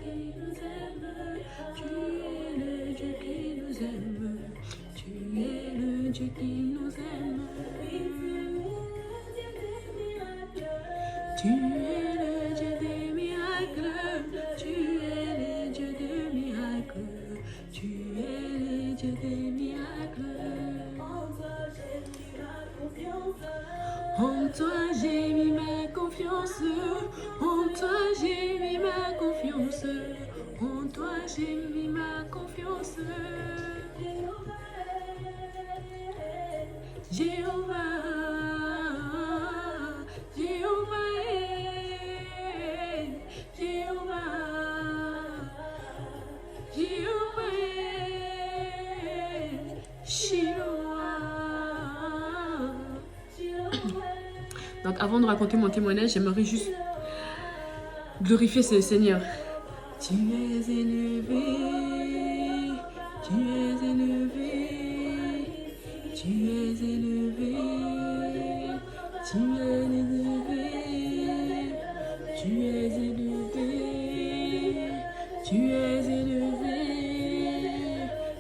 qui nous aime. Tu es le Dieu qui nous aime. Tu es le Dieu qui nous aime. Tu es le Dieu des miracles. Tu es le Dieu des miracles. Tu es le Dieu des miracles. En toi j'ai mis ma confiance. En toi j'ai mis ma confiance. En toi j'ai mis ma confiance. Jéhovah, Jéhovah, Jéhovah, Jéhovah, Shiloah. Donc avant de raconter mon témoignage, j'aimerais juste glorifier ce Seigneur. Tu es élevé, tu es élevé, tu es élevé, tu es élevé, tu es élevé, tu es élevé,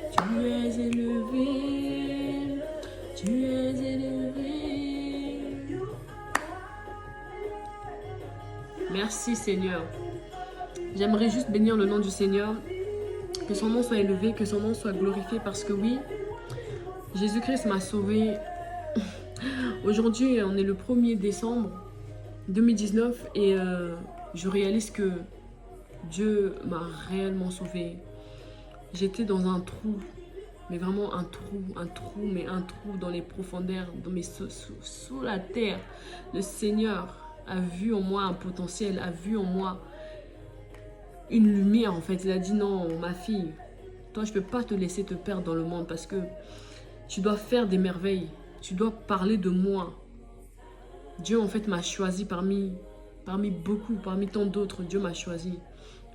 tu es élevé, tu es élevé. Merci Seigneur. J'aimerais juste bénir le nom du Seigneur, que son nom soit élevé, que son nom soit glorifié, parce que oui, Jésus-Christ m'a sauvé. Aujourd'hui, on est le 1er décembre 2019 et je réalise que Dieu m'a réellement sauvé. J'étais dans un trou, mais vraiment un trou dans les profondeurs, sous la terre. Le Seigneur a vu en moi un potentiel, a vu en moi une lumière en fait. Il a dit non, ma fille, toi je peux pas te laisser te perdre dans le monde parce que tu dois faire des merveilles, tu dois parler de moi. Dieu en fait m'a choisi parmi beaucoup, parmi tant d'autres. Dieu m'a choisi,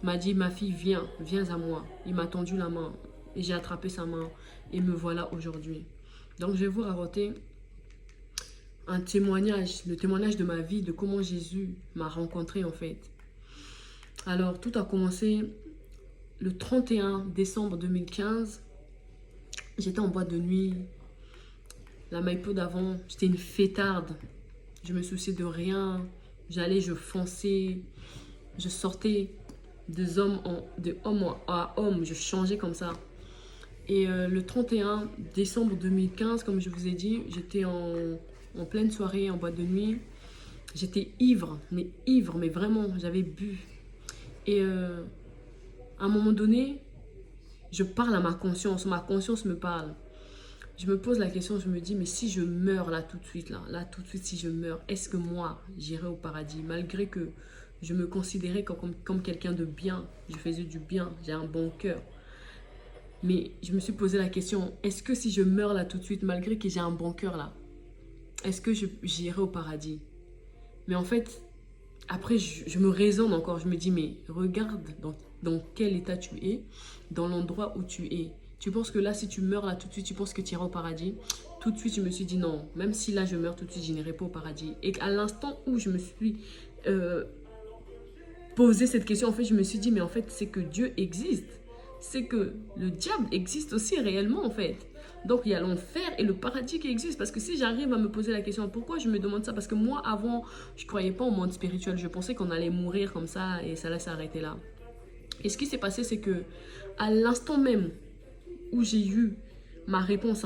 il m'a dit ma fille viens à moi. Il m'a tendu la main et j'ai attrapé sa main et me voilà aujourd'hui. Donc je vais vous raconter un témoignage, le témoignage de ma vie, de comment Jésus m'a rencontré en fait. Alors, tout a commencé le 31 décembre 2015. J'étais en boîte de nuit. La Maïpo d'avant, j'étais une fêtarde. Je me souciais de rien. J'allais, je fonçais. Je sortais de homme à homme. Je changeais comme ça. Et le 31 décembre 2015, comme je vous ai dit, j'étais en pleine soirée en boîte de nuit. J'étais ivre, mais vraiment, j'avais bu. Et à un moment donné, je parle à ma conscience me parle. Je me pose la question, je me dis, mais si je meurs là tout de suite, si je meurs, est-ce que moi, j'irai au paradis? Malgré que je me considérais comme quelqu'un de bien, je faisais du bien, j'ai un bon cœur. Mais je me suis posé la question, est-ce que si je meurs là tout de suite, malgré que j'ai un bon cœur là, est-ce que j'irai au paradis? Mais en fait, après, je me raisonne encore. Je me dis, mais regarde dans quel état tu es, dans l'endroit où tu es. Tu penses que là, si tu meurs là tout de suite, tu penses que tu iras au paradis? Tout de suite, je me suis dit non. Même si là, je meurs tout de suite, je n'irai pas au paradis. Et à l'instant où je me suis posé cette question, en fait, je me suis dit, mais en fait, c'est que Dieu existe. C'est que le diable existe aussi réellement, en fait. Donc, il y a l'enfer et le paradis qui existent. Parce que si j'arrive à me poser la question, pourquoi je me demande ça? Parce que moi, avant, je ne croyais pas au monde spirituel. Je pensais qu'on allait mourir comme ça et ça allait s'arrêter là. Et ce qui s'est passé, c'est que à l'instant même où j'ai eu ma réponse,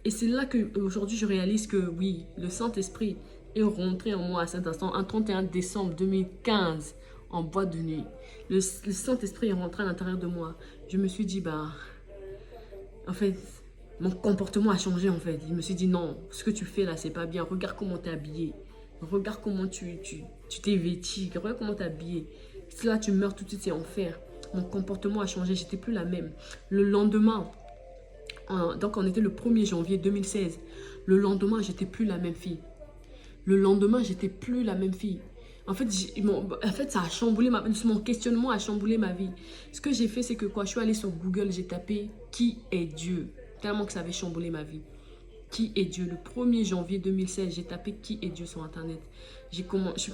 et c'est là qu'aujourd'hui, je réalise que oui, le Saint-Esprit est rentré en moi à cet instant, un 31 décembre 2015, en boîte de nuit. Le Saint-Esprit est rentré à l'intérieur de moi. Je me suis dit, en fait, mon comportement a changé en fait. Je me suis dit non, ce que tu fais là, c'est pas bien. Regarde comment tu es habillé. Regarde comment tu t'es vêtu. Regarde comment tu es habillé. Si là tu meurs tout de suite, c'est enfer. Mon comportement a changé, j'étais plus la même. Le lendemain, donc on était le 1er janvier 2016. Le lendemain, j'étais plus la même fille. Le lendemain, j'étais plus la même fille. En fait, ça a chamboulé mon questionnement a chamboulé ma vie. Ce que j'ai fait, c'est que quand je suis allée sur Google, j'ai tapé « Qui est Dieu ?» Tellement que ça avait chamboulé ma vie. Qui est Dieu? Le 1er janvier 2016, j'ai tapé « Qui est Dieu ?» sur Internet. J'ai commencé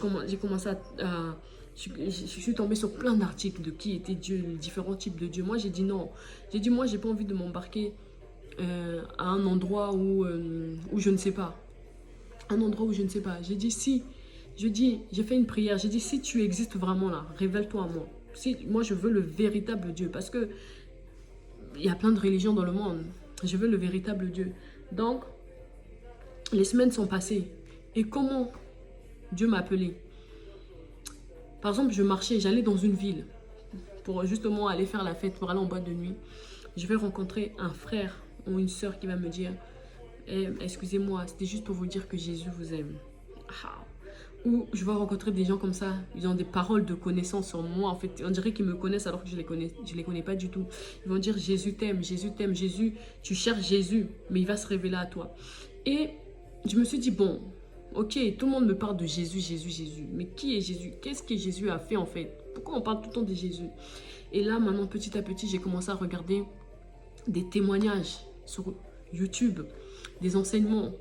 Je suis tombée sur plein d'articles de qui était Dieu, les différents types de Dieu. Moi, j'ai dit non. J'ai dit, moi, j'ai pas envie de m'embarquer à un endroit où je ne sais pas. Un endroit où je ne sais pas. J'ai dit, si, j'ai fait une prière. J'ai dit, si tu existes vraiment là, révèle-toi à moi. Si, moi, je veux le véritable Dieu. Parce que il y a plein de religions dans le monde. Je veux le véritable Dieu. Donc, les semaines sont passées. Et comment Dieu m'a appelé? Par exemple, je marchais, j'allais dans une ville pour justement aller faire la fête, pour aller en boîte de nuit. Je vais rencontrer un frère ou une soeur qui va me dire eh, excusez-moi, c'était juste pour vous dire que Jésus vous aime. Ah. Ou je vais rencontrer des gens comme ça, ils ont des paroles de connaissance sur moi. En fait, on dirait qu'ils me connaissent alors que je les connais pas du tout. Ils vont dire Jésus t'aime, Jésus, tu cherches Jésus, mais il va se révéler à toi. Et je me suis dit, bon, ok, tout le monde me parle de Jésus. Mais qui est Jésus? Qu'est-ce que Jésus a fait en fait? Pourquoi on parle tout le temps de Jésus? Et là, maintenant, petit à petit, j'ai commencé à regarder des témoignages sur YouTube, des enseignements.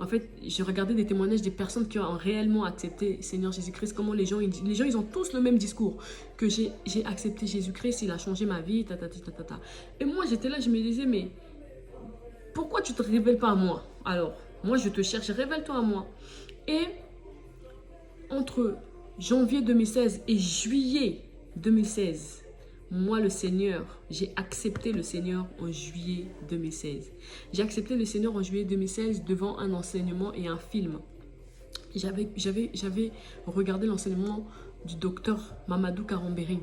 En fait, j'ai regardé des témoignages des personnes qui ont réellement accepté Seigneur Jésus-Christ. Comment les gens, ils ont tous le même discours. Que j'ai accepté Jésus-Christ, il a changé ma vie, Et moi, j'étais là, je me disais, mais pourquoi tu ne te révèles pas à moi? Alors, moi, je te cherche, révèle-toi à moi. Et entre janvier 2016 et juillet 2016, moi, le Seigneur, j'ai accepté le Seigneur en juillet 2016. J'ai accepté le Seigneur en juillet 2016 devant un enseignement et un film. J'avais regardé l'enseignement du docteur Mamadou Karambéry.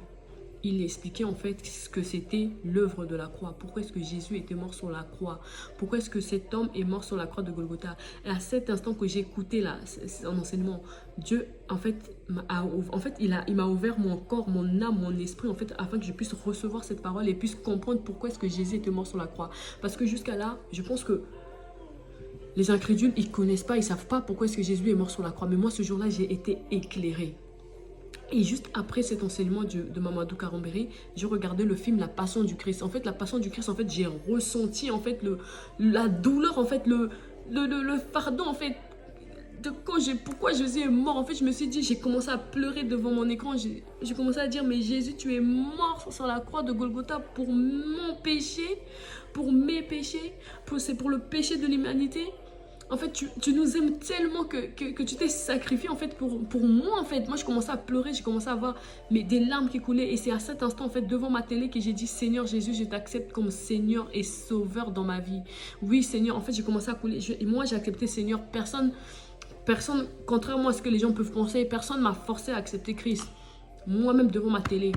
Il expliquait en fait ce que c'était l'œuvre de la croix. Pourquoi est-ce que Jésus était mort sur la croix? Pourquoi est-ce que cet homme est mort sur la croix de Golgotha? Et à cet instant que j'ai écouté son enseignement, Dieu il m'a ouvert mon corps, mon âme, mon esprit en fait, afin que je puisse recevoir cette parole et puisse comprendre pourquoi est-ce que Jésus était mort sur la croix. Parce que jusqu'à là, je pense que les incrédules, ils ne connaissent pas, ils ne savent pas pourquoi est-ce que Jésus est mort sur la croix. Mais moi, ce jour-là, j'ai été éclairée. Et juste après cet enseignement de Mamadou Karambéry, j'ai regardé le film La Passion du Christ. En fait, La Passion du Christ, en fait, j'ai ressenti en fait la douleur, en fait, le fardeau, en fait, de pourquoi Jésus est mort. En fait, je me suis dit, j'ai commencé à pleurer devant mon écran. J'ai commencé à dire, mais Jésus, tu es mort sur la croix de Golgotha pour mon péché, pour mes péchés, c'est pour le péché de l'humanité. En fait, tu nous aimes tellement que tu t'es sacrifié en fait pour moi en fait. Moi, je commençais à pleurer, j'ai commencé à avoir des larmes qui coulaient. Et c'est à cet instant en fait, devant ma télé, que j'ai dit, Seigneur Jésus, je t'accepte comme Seigneur et Sauveur dans ma vie. Oui Seigneur, en fait, j'ai commencé à couler. Moi, j'ai accepté Seigneur. Personne, contrairement à ce que les gens peuvent penser, personne m'a forcé à accepter Christ. Moi-même, devant ma télé,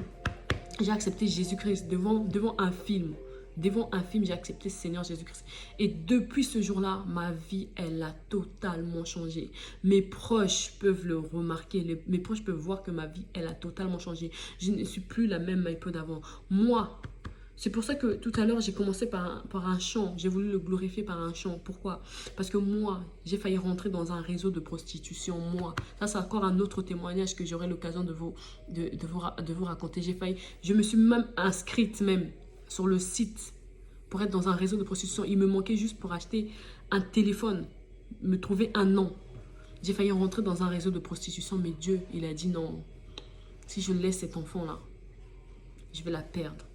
j'ai accepté Jésus-Christ devant un film. Devant un film, j'ai accepté Seigneur Jésus-Christ. Et depuis ce jour-là, ma vie, elle a totalement changé. Mes proches peuvent le remarquer. Mes proches peuvent voir que ma vie, elle a totalement changé. Je ne suis plus la même Maïpo d'avant. Moi, c'est pour ça que tout à l'heure, j'ai commencé par un chant. J'ai voulu le glorifier par un chant. Pourquoi? Parce que moi, j'ai failli rentrer dans un réseau de prostitution. Moi, ça, c'est encore un autre témoignage que j'aurai l'occasion de vous raconter. Je me suis même inscrite sur le site pour être dans un réseau de prostitution. Il me manquait juste pour acheter un téléphone, me trouver un nom. J'ai failli rentrer dans un réseau de prostitution, mais Dieu, il a dit non. Si je laisse cet enfant-là, je vais la perdre.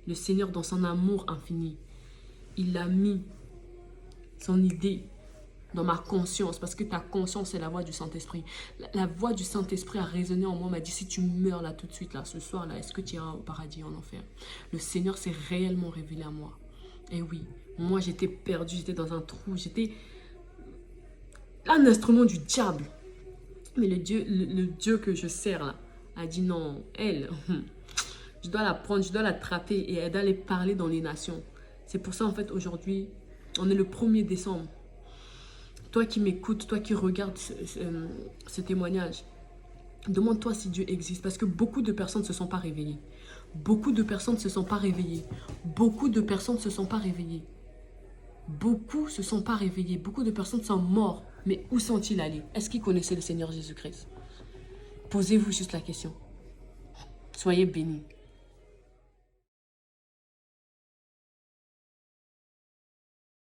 Le Seigneur, dans son amour infini, il a mis son idée dans ma conscience, parce que ta conscience, c'est la voix du Saint-Esprit. La voix du Saint-Esprit a résonné en moi, m'a dit, si tu meurs là tout de suite, là, ce soir, là, est-ce que tu iras au paradis, en enfer? Le Seigneur s'est réellement révélé à moi. Et oui, moi, j'étais perdue, j'étais dans un trou, j'étais un instrument du diable. Mais le Dieu que je sers, là, a dit non, elle, je dois la prendre, je dois l'attraper et elle doit aller parler dans les nations. C'est pour ça, en fait, aujourd'hui, on est le 1er décembre. Toi qui m'écoutes, toi qui regardes ce témoignage, demande-toi si Dieu existe. Parce que beaucoup de personnes ne se sont pas réveillées. Beaucoup de personnes ne se sont pas réveillées. Beaucoup de personnes ne se sont pas réveillées. Beaucoup ne se sont pas réveillées. Beaucoup de personnes sont mortes. Mais où sont-ils allés? Est-ce qu'ils connaissaient le Seigneur Jésus-Christ? Posez-vous juste la question. Soyez bénis.